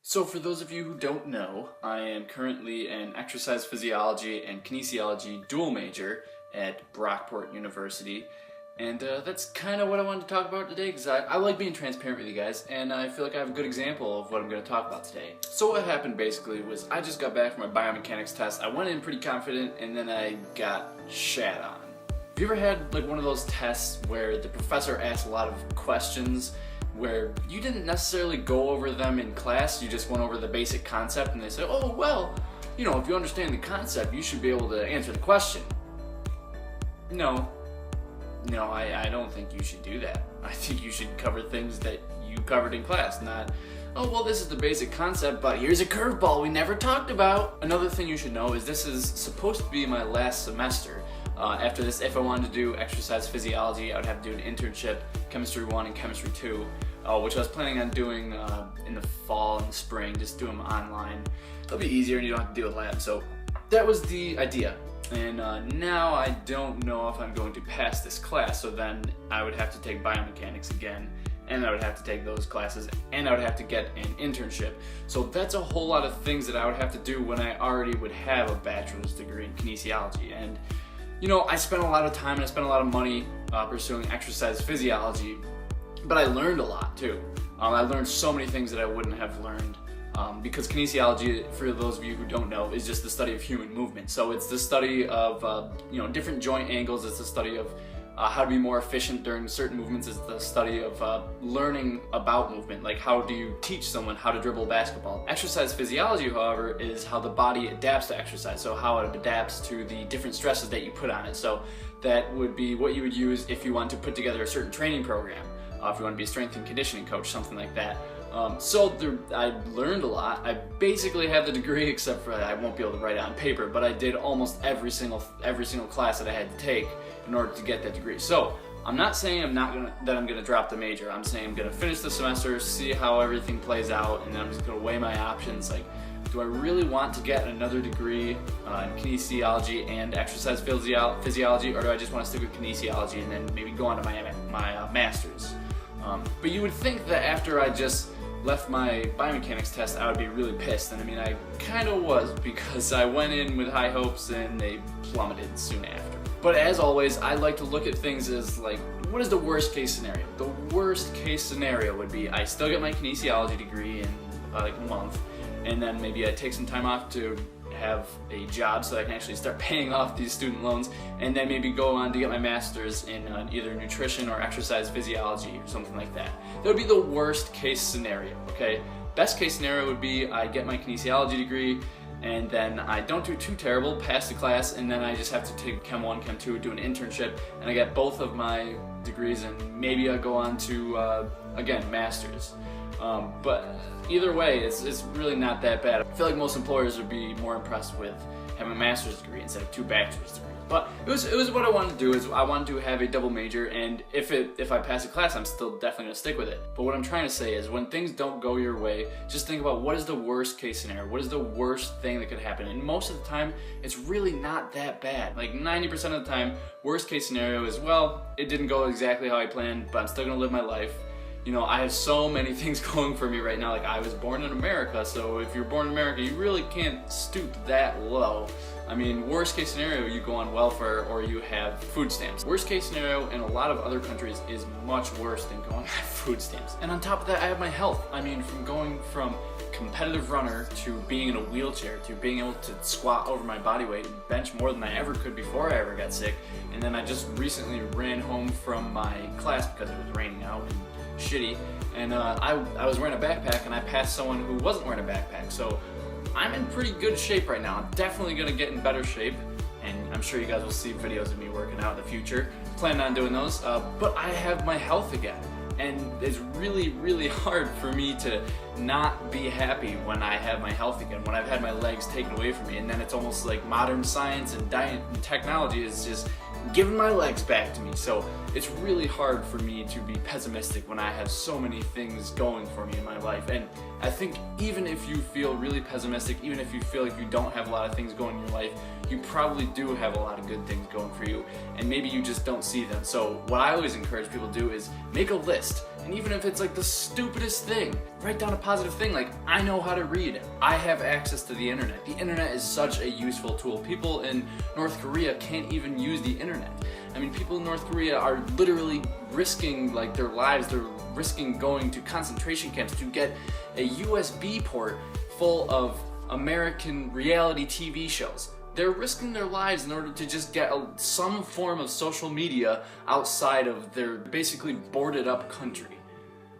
So for those of you who don't know, I am currently an exercise physiology and kinesiology dual major at Brockport University. And that's kind of what I wanted to talk about today, because I like being transparent with you guys, and I feel like I have a good example of what I'm going to talk about today. So what happened basically was I just got back from my biomechanics test. I went in pretty confident, and then I got shat on. Have you ever had like one of those tests where the professor asks a lot of questions where you didn't necessarily go over them in class, you just went over the basic concept, and they said, oh, well, you know, if you understand the concept, you should be able to answer the question. No, I don't think you should do that. I think you should cover things that you covered in class, not, oh, well, this is the basic concept, but here's a curveball we never talked about. Another thing you should know is this is supposed to be my last semester. After this, if I wanted to do exercise physiology, I would have to do an internship, Chemistry 1 and Chemistry 2, which I was planning on doing in the fall and the spring, just do them online. It'll be easier and you don't have to deal with labs. So that was the idea. And now I don't know if I'm going to pass this class, so then I would have to take biomechanics again, and I would have to take those classes, and I would have to get an internship. So that's a whole lot of things that I would have to do when I already would have a bachelor's degree in kinesiology. And you know, I spent a lot of time and I spent a lot of money pursuing exercise physiology, but I learned a lot too. I learned so many things that I wouldn't have learned because kinesiology, for those of you who don't know, is just the study of human movement. So it's the study of different joint angles. It's the study of how to be more efficient during certain movements. It's the study of learning about movement, like how do you teach someone how to dribble a basketball. Exercise physiology, however, is how the body adapts to exercise, so how it adapts to the different stresses that you put on it. So that would be what you would use if you want to put together a certain training program, if you want to be a strength and conditioning coach, something like that. I learned a lot. I basically have the degree, except for I won't be able to write it on paper, but I did almost every single class that I had to take in order to get that degree. So I'm not saying I'm gonna drop the major. I'm saying I'm gonna finish the semester, see how everything plays out, and then I'm just gonna weigh my options. Like, do I really want to get another degree in kinesiology and exercise physiology, or do I just want to stick with kinesiology and then maybe go on to my master's? But you would think that after I just left my biomechanics test, I would be really pissed, and I mean, I kind of was, because I went in with high hopes and they plummeted soon after. But as always, I like to look at things as like, what is the worst case scenario? The worst case scenario would be I still get my kinesiology degree in like a month, and then maybe I take some time off to have a job so that I can actually start paying off these student loans, and then maybe go on to get my master's in either nutrition or exercise physiology or something like that. That would be the worst case scenario, okay? Best case scenario would be I get my kinesiology degree, and then I don't do too terrible, pass the class, and then I just have to take Chem 1, Chem 2, do an internship, and I get both of my degrees, and maybe I go on to, again, master's. But either way, it's really not that bad. I feel like most employers would be more impressed with having a master's degree instead of 2 bachelor's degrees. But it was what I wanted to do. Is I wanted to have a double major, and if I pass a class, I'm still definitely gonna stick with it. But what I'm trying to say is, when things don't go your way, just think about what is the worst case scenario. What is the worst thing that could happen? And most of the time, it's really not that bad. Like 90% of the time, worst case scenario is, well, it didn't go exactly how I planned, but I'm still gonna live my life. You know, I have so many things going for me right now. Like, I was born in America, so if you're born in America, you really can't stoop that low. I mean, worst case scenario, you go on welfare or you have food stamps. Worst case scenario in a lot of other countries is much worse than going on food stamps. And on top of that, I have my health. I mean, from going from competitive runner to being in a wheelchair to being able to squat over my body weight and bench more than I ever could before I ever got sick. And then I just recently ran home from my class because it was raining out and shitty, and I was wearing a backpack, and I passed someone who wasn't wearing a backpack. So I'm in pretty good shape right now. I'm definitely gonna get in better shape, and I'm sure you guys will see videos of me working out in the future. Plan on doing those, but I have my health again, and it's really, really hard for me to not be happy when I have my health again, when I've had my legs taken away from me, and then it's almost like modern science and diet and technology is just giving my legs back to me. So it's really hard for me to be pessimistic when I have so many things going for me in my life. And I think even if you feel really pessimistic, even if you feel like you don't have a lot of things going in your life, you probably do have a lot of good things going for you, and maybe you just don't see them. So what I always encourage people to do is make a list, and even if it's like the stupidest thing, write down a positive thing, like, I know how to read, I have access to the internet. The internet is such a useful tool. People in North Korea can't even use the internet. I mean, people in North Korea are literally risking like their lives, they're risking going to concentration camps to get a USB port full of American reality TV shows. They're risking their lives in order to just get some form of social media outside of their basically boarded up country.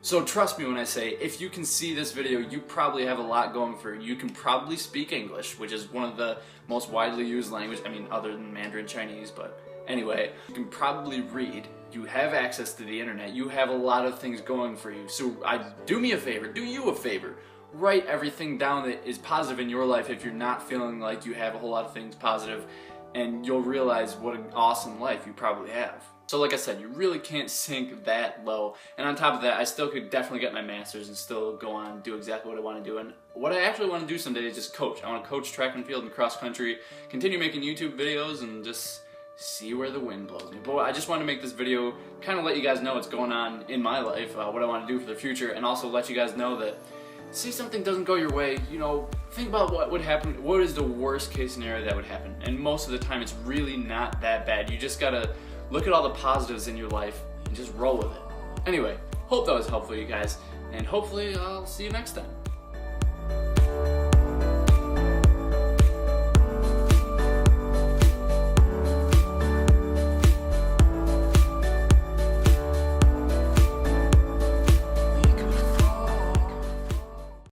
So trust me when I say, if you can see this video, you probably have a lot going for you. You can probably speak English, which is one of the most widely used language, I mean, other than Mandarin Chinese, but anyway, you can probably read. You have access to the internet. You have a lot of things going for you. So do me a favor, do you a favor. Write everything down that is positive in your life if you're not feeling like you have a whole lot of things positive, and you'll realize what an awesome life you probably have. So like I said, you really can't sink that low. And on top of that, I still could definitely get my master's and still go on and do exactly what I want to do. And what I actually want to do someday is just coach. I want to coach track and field and cross country, continue making YouTube videos, and just see where the wind blows me. But I just want to make this video, kind of let you guys know what's going on in my life, what I want to do for the future, and also let you guys know that, say something doesn't go your way, you know, think about what would happen, what is the worst case scenario that would happen. And most of the time it's really not that bad. You just gotta look at all the positives in your life and just roll with it. Anyway, hope that was helpful, you guys, and hopefully I'll see you next time.